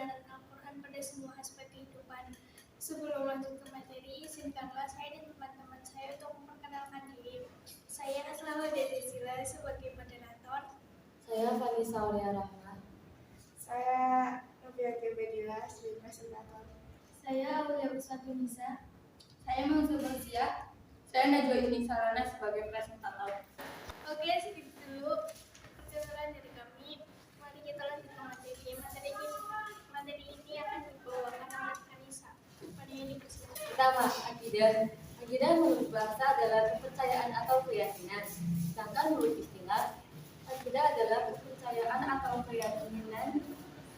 ajaran Al-Quran pada semua aspek kehidupan. Sebelum lanjut ke materi, izinkanlah saya dan teman-teman saya untuk memperkenalkan diri. Saya Aslama Desila sebagai moderator. Saya Vanessa Aulia Rahma. Saya Noviati Bedila sebagai presentator. Saya Aulia Uswatunisa. Saya Mausa Bersia. Saya Najwa Yunisarana sebagai presentator. Oke, segitu dulu perkenalan dari kami. Mari kita lanjut ke materi. Materi ini akan dibawakan oleh Anissa. Pada yang dipersilakan. Pertama, akidah. Akidah menurut bahasa adalah kepercayaan atau keyakinan. Sedangkan menurut istilah, akidah adalah kepercayaan atau keyakinan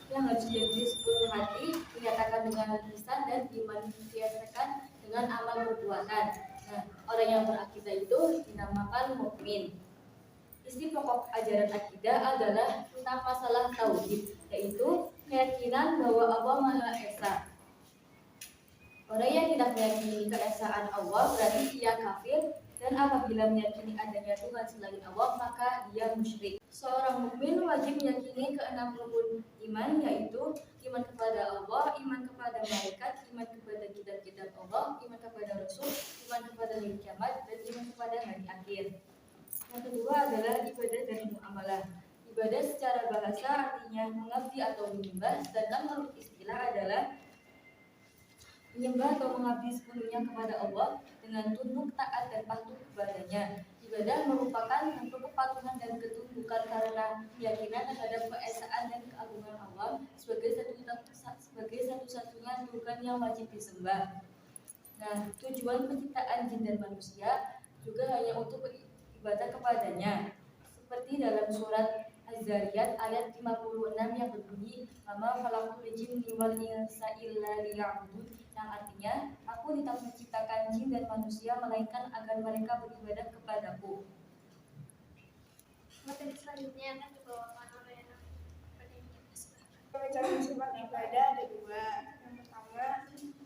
yang harus diyakini sepenuh hati, dinyatakan dengan lisan dan dimanifestasikan dengan amal perbuatan. Nah, orang yang berakidah itu dinamakan mukmin. Isi pokok ajaran akidah adalah tentang masalah tauhid, yaitu keyakinan bahwa Allah Maha Esa. Orang yang tidak meyakini keesaan Allah berarti ia kafir, dan apabila meyakini adanya Tuhan selain Allah maka dia musyrik. Seorang mukmin wajib meyakini keenam rukun iman, yaitu iman kepada Allah, iman kepada malaikat, iman kepada kitab-kitab Allah, iman kepada Rasul, iman kepada hari kiamat, dan iman kepada hari akhir. Yang kedua adalah ibadah dan muamalah. Ibadah secara bahasa artinya mengabdi atau menyembah, sedangkan menurut istilah adalah menyembah atau mengabdi sepenuhnya kepada Allah dengan tunduk, taat, dan patuh kepadanya. Ibadah merupakan bentuk kepatuhan dan ketundukan karena keyakinan terhadap keesaan dan keagungan Allah sebagai satu-satunya Tuhan yang wajib disembah. Nah, tujuan penciptaan jin dan manusia juga hanya untuk beribadah kepadanya. Seperti dalam surat Az-Zariyat ayat 56 yang berbunyi, "Mama khalaqul jinni wal insa illa liya'budun," yang artinya, aku tidak menciptakan jin dan manusia melainkan agar mereka beribadah kepadaku. Materi selanjutnya akan dibawakan oleh pada yang dipersilakan. Pembicaraan sifat ibadah ada dua. Yang pertama,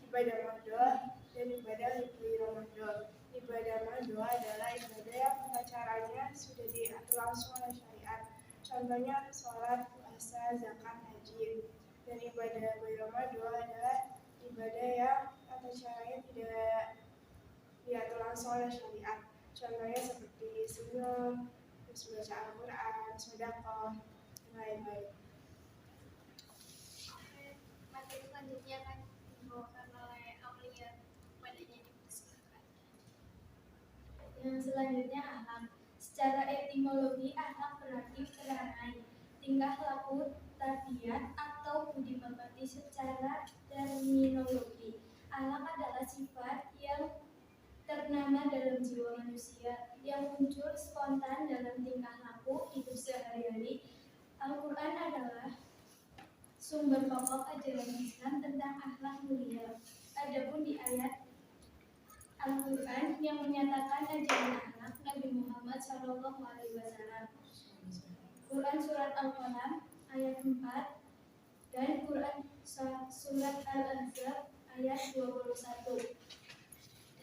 ibadah madhah dan ibadah libri Ramadan. Ibadah madhah adalah ibadah yang tata caranya sudah diatur langsung oleh syariat. Contohnya sholat, puasa, zakat, haji. Dan ibadah Ramadan adalah ibadah yang tata caranya tidak diatur langsung oleh syariat. Contohnya seperti senyum, terus baca Al-Quran, sedekah, dan lain-lain. Materi selanjutnya akan dibawakan oleh Aulia. Pada yang dipersilakan. Yang selanjutnya akhlak. Secara etimologi akhlak berarti perangai, tingkah laku, tabiat atau budi pekerti. Secara terminologi, akhlak adalah sifat yang ternama dalam jiwa manusia yang muncul spontan dalam tingkah laku hidup sehari-hari. Al-Quran adalah sumber pokok ajaran Islam tentang akhlak mulia. Adapun di ayat Al-Quran yang menyatakan ajaran akhlak Nabi Muhammad SAW. Quran Surat Al-Qalam ayat 4 dan Quran Surat Al-Ahzab ayat 21.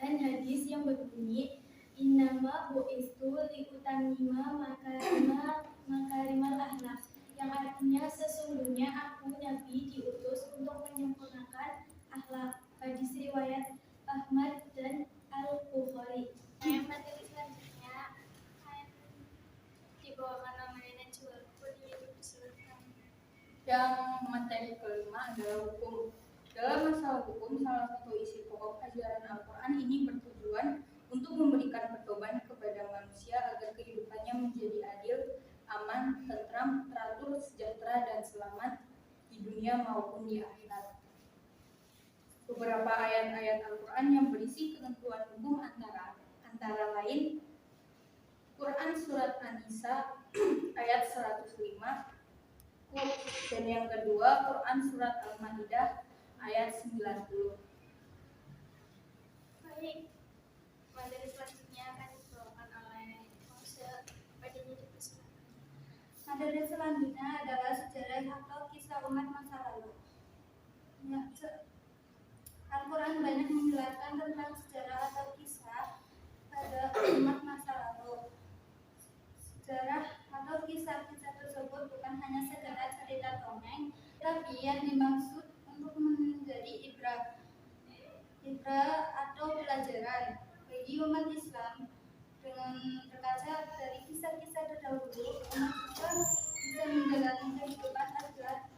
Dan hadis yang berbunyi, "Innama bu'istu liutamima makarimal akhlak," yang artinya sesungguhnya aku Nabi diutus untuk menyempurnakan akhlak. Hadis riwayat Ahmad dan Al-Bukhari. Materi selanjutnya akan dibawakan oleh Najwa. Pada yang dipersilakan. Yang materi kelima adalah hukum. Dalam masalah hukum, salah satu isi pokok ajaran Al-Quran ini bertujuan untuk memberikan pedoman kepada manusia agar kehidupannya menjadi adil, aman, tentram, teratur, sejahtera, dan selamat di dunia maupun di akhirat. Beberapa ayat-ayat Al-Quran yang berisi ketentuan hukum antara lain Quran Surat An-Nisa ayat 105, dan yang kedua Quran Surat Al-Maidah ayat 90. Baik, materi selanjutnya akan dibawakan oleh Mausa. Pada yang dipersilakan. Materi selanjutnya adalah sejarah atau kisah umat masa lalu. Al-Quran banyak menjelaskan tentang sejarah atau kisah pada umat masa lalu. Sejarah atau kisah-kisah tersebut bukan hanya sekedar cerita dongeng, Tapi yang dimaksud untuk menjadi ibrah atau pelajaran bagi umat Islam. Dengan berkaca dari kisah-kisah terdahulu, umat Islam bisa menjalani kehidupan agar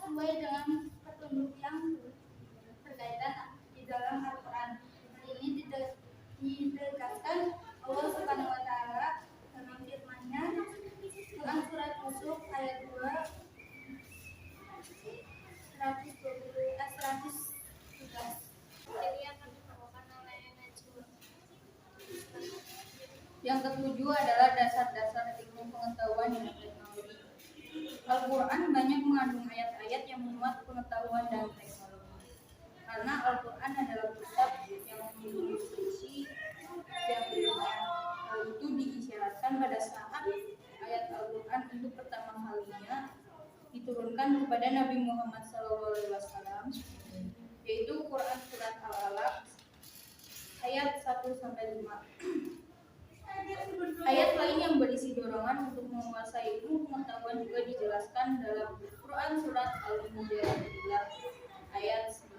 sesuai dengan petunjuk yang berkaitan di dalam Al-Quran. Ini ditegaskan Allah Subhanahu wa Ta'ala dalam firman-Nya dalam surat Yusuf ayat 2 113. Jadi akan dibawakan oleh Najwa. Yang ketujuh adalah dasar-dasar ilmu pengetahuan dan teknologi. Al-Quran banyak mengandung ayat-ayat yang memuat pengetahuan dan teknologi. Karena Al-Quran adalah kitab yang memiliki sisi yang ilmiah. Hal itu diisyaratkan pada saat ayat Al-Quran untuk pertama kalinya diturunkan kepada Nabi Muhammad SAW, yaitu Quran surat Al-Alaq ayat 1-5. Ayat lain yang berisi dorongan untuk menguasai ilmu pengetahuan juga dijelaskan dalam Quran surat Al-Mujadilah ayat 11.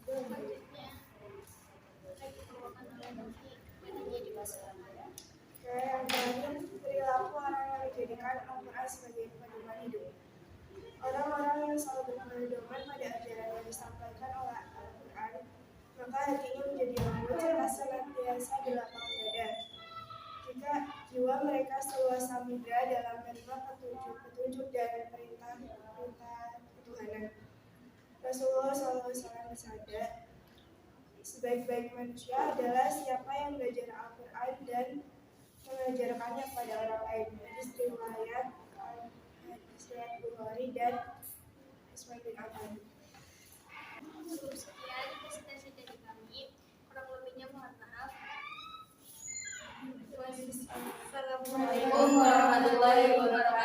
Selanjutnya akan dibawakan oleh Novi. Materinya dibahas. Yang terakhir, perilaku orang yang menjadikan Al-Quran sebagai pedoman hidup. Orang-orang yang selalu berpedoman pada ajaran yang disampaikan oleh Al-Quran, maka hatinya menjadi lembut serta senantiasa dilapang dada. Jika jiwa mereka seluas samudra dalam menerima petunjuk dan perintah Tuhan. Rasulullah SAW bersabda, sebaik-baik manusia adalah siapa yang belajar Al-Quran dan mengajarkannya kepada orang lain. Hadis riwayat Bukhari dan Ismail bin Affan. Cukup sekian presentasi dari kami. Kurang lebihnya mohon maaf. Assalamualaikum warahmatullahi wabarakatuh.